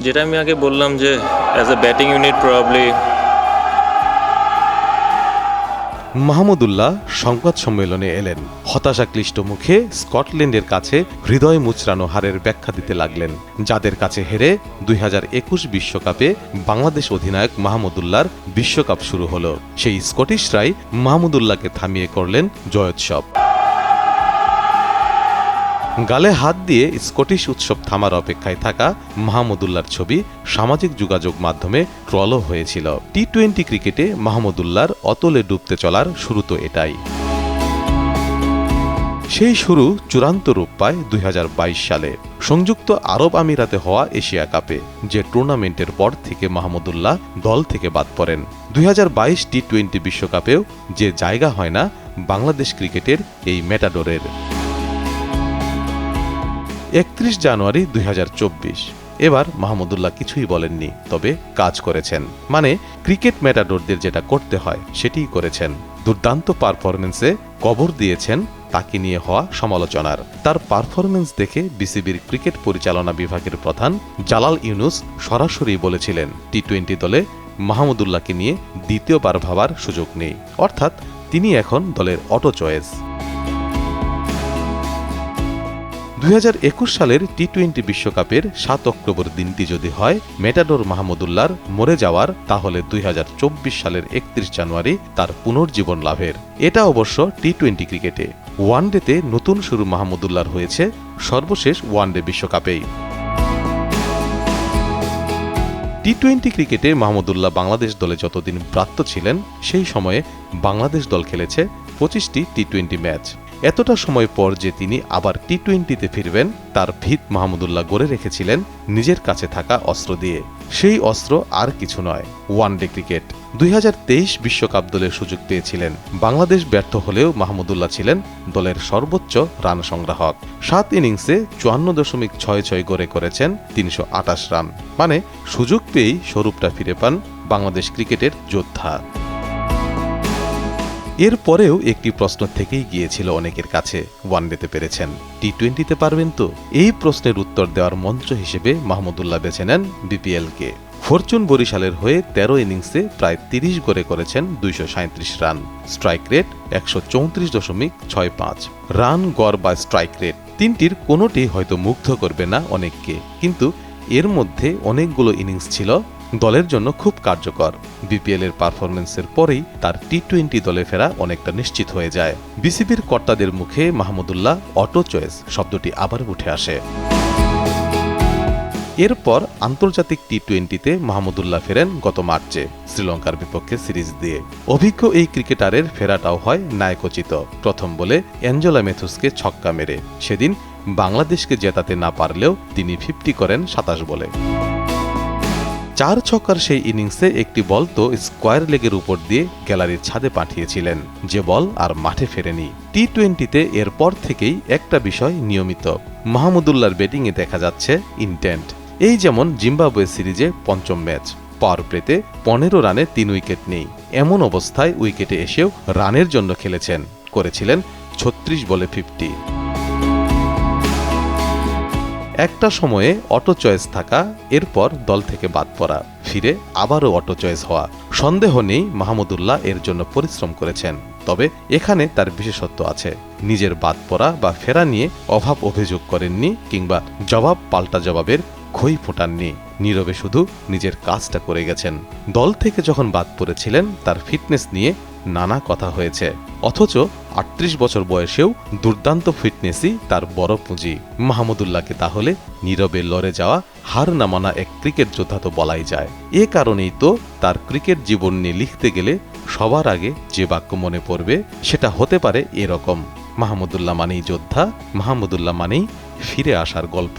যেটা আমি আগে বললাম যে as a batting unit probably Mahmudullah সংবাদ সম্মেলনে এলেন। হতাশাক্লিষ্ট মুখে স্কটল্যান্ডের কাছে হৃদয় মুচড়ানো হারের ব্যাখ্যা দিতে লাগলেন, যাদের কাছে হেরে 2021 বিশ্বকাপে বাংলাদেশ অধিনায়ক মাহমুদুল্লাহর বিশ্বকাপ শুরু হলো। সেই স্কটিশরাই মাহমুদুল্লাহকে থামিয়ে করলেন জয়োৎসব। গালে হাত দিয়ে স্কটিশ উৎসব থামার অপেক্ষায় থাকা মাহমুদুল্লাহর ছবি সামাজিক যোগাযোগ মাধ্যমে ট্রলও হয়েছিল। টি-20 ক্রিকেটে মাহমুদুল্লাহর অতলে ডুবতে চলার শুরু তো এটাই। সেই শুরু চূড়ান্ত রূপ পায় 2022 সালে সংযুক্ত আরব আমিরাতে হওয়া এশিয়া কাপে, যে টুর্নামেন্টের পর থেকে মাহমুদুল্লাহ দল থেকে বাদ পড়েন। 2022 টি-20 বিশ্বকাপেও যে জায়গা হয় না বাংলাদেশ ক্রিকেটের এই ম্যাটাডোরের। 31 জানুয়ারি 2024। এবার মাহমুদুল্লাহ কিছুই বলেননি, তবে কাজ করেছেন। মানে ক্রিকেট ম্যাটাডোরদের যেটা করতে হয় সেটিই করেছেন। দুর্দান্ত পারফরমেন্সে কবর দিয়েছেন তাকে নিয়ে হওয়া সমালোচনার। তার পারফরমেন্স দেখে বিসিবির ক্রিকেট পরিচালনা বিভাগের প্রধান জালাল ইউনুস সরাসরি বলেছিলেন, টি-20 দলে মাহমুদুল্লাহকে নিয়ে দ্বিতীয়বার ভাবার সুযোগ নেই, অর্থাৎ তিনি এখন দলের অটো চয়েস। 2021 সালের টি-20 বিশ্বকাপের 7 অক্টোবর দিনটি যদি হয় ম্যাটাডোর মাহমুদুল্লাহর মরে যাওয়ার, তাহলে 2024 সালের 31 জানুয়ারি তার পুনর্জীবন লাভের। এটা অবশ্য টি-20 ক্রিকেটে। ওয়ানডেতে নতুন শুরু মাহমুদুল্লাহর হয়েছে সর্বশেষ ওয়ানডে বিশ্বকাপেই। টি-20 ক্রিকেটে মাহমুদুল্লাহ বাংলাদেশ দলে যতদিন প্রাপ্ত ছিলেন, সেই সময়ে বাংলাদেশ দল খেলেছে 25টি টি-20 ম্যাচ। এতটা সময় পর যে তিনি আবার টি-20তে ফিরবেন, তার ভিত মাহমুদুল্লাহ গড়ে রেখেছিলেন নিজের কাছে থাকা অস্ত্র দিয়ে। সেই অস্ত্র আর কিছু নয়, ওয়ানডে ক্রিকেট। 2023 বিশ্বকাপ দলের সুযোগ পেয়েছিলেন। বাংলাদেশ ব্যর্থ হলেও মাহমুদুল্লাহ ছিলেন দলের সর্বোচ্চ রান সংগ্রাহক। 7 ইনিংসে 54.66 গড়ে করেছেন 328 রান। মানে সুযোগ পেয়েই স্বরূপটা ফিরে পান বাংলাদেশ ক্রিকেটের যোদ্ধা। এরপরেও একটি প্রশ্ন থেকেই গিয়েছিল অনেকের কাছে, ওয়ানডেতে পেরেছেন, টি-20তে পারবেন তো? এই প্রশ্নের উত্তর দেওয়ার মঞ্চ হিসেবে মাহমুদুল্লাহ বেছে নেন বিপিএলকে। ফরচুন বরিশালের হয়ে 13 ইনিংসে প্রায় 30 গড়ে করেছেন 237 রান। Strike rate 134.65। রান গড় বা স্ট্রাইক রেট তিনটির কোনোটি হয়তো মুগ্ধ করবে না অনেককে, কিন্তু এর মধ্যে অনেকগুলো ইনিংস ছিল দলের জন্য খুব কার্যকর। বিপিএল এর পারফরমেন্সের পরেই তার টি-20 দলে ফেরা অনেকটা নিশ্চিত হয়ে যায়। বিসিবির কর্তাদের মুখে মাহমুদুল্লাহ অটো চয়েস শব্দটি আবার উঠে আসে। এরপর আন্তর্জাতিক টি-20তে মাহমুদুল্লাহ ফেরেন গত মার্চে শ্রীলঙ্কার বিপক্ষে সিরিজ দিয়ে। অভিজ্ঞ এই ক্রিকেটারের ফেরাটাও হয় ন্যায়কোচিত। প্রথম বলে অ্যাঞ্জেলা ম্যাথুসকে ছক্কা মেরে। সেদিন বাংলাদেশকে জেতাতে না পারলেও তিনি 50 করেন 27 বলে। 4 ছক্কার সেই ইনিংসে একটি বল তো স্কোয়ার লেগের উপর দিয়ে গ্যালারির ছাদে পাঠিয়েছিলেন, যে বল আর মাঠে ফেরেনি। টি-20তে এরপর থেকেই একটা বিষয় নিয়মিত, মাহমুদুল্লাহর ব্যাটিংয়ে দেখা যাচ্ছে ইন্টেন্ট। এই যেমন জিম্বাবুয়ে সিরিজে 5ম ম্যাচ, পাওয়ার প্লেতে 15 রানে 3 উইকেট নেই। এমন অবস্থায় উইকেটে এসেও রানের জন্য খেলেছেন, করেছিলেন 36 বলে 50। একটা সময়ে অটো চয়েস থাকা, এরপর দল থেকে বাদ পড়া, ফিরে আবারও অটো চয়েস হওয়া। সন্দেহ নেই মাহমুদুল্লাহ এর জন্য পরিশ্রম করেছেন, তবে এখানে তার বিশেষত্ব আছে। নিজের বাদ পড়া বা ফেরা নিয়ে অভাব অভিযোগ করেননি, কিংবা জবাব পাল্টা জবাবের খই ফোটাননি। নীরবে শুধু নিজের কাজটা করে গেছেন। দল থেকে যখন বাদ পড়েছিলেন তার ফিটনেস নিয়ে নানা কথা হয়েছে, অথচ 38 বছর বয়সেও দুর্দান্ত ফিটনেসই তার বড় পুঁজি। মাহমুদুল্লাহকে তাহলে নীরবে লড়ে যাওয়া, হার না মানা এক ক্রিকেট যোদ্ধা তো বলাই যায়। এ কারণেই তো তার ক্রিকেট জীবন নিয়ে লিখতে গেলে সবার আগে যে বাক্য মনে পড়বে সেটা হতে পারে এরকম, মাহমুদুল্লাহ মানেই যোদ্ধা, মাহমুদুল্লাহ মানেই ফিরে আসার গল্প।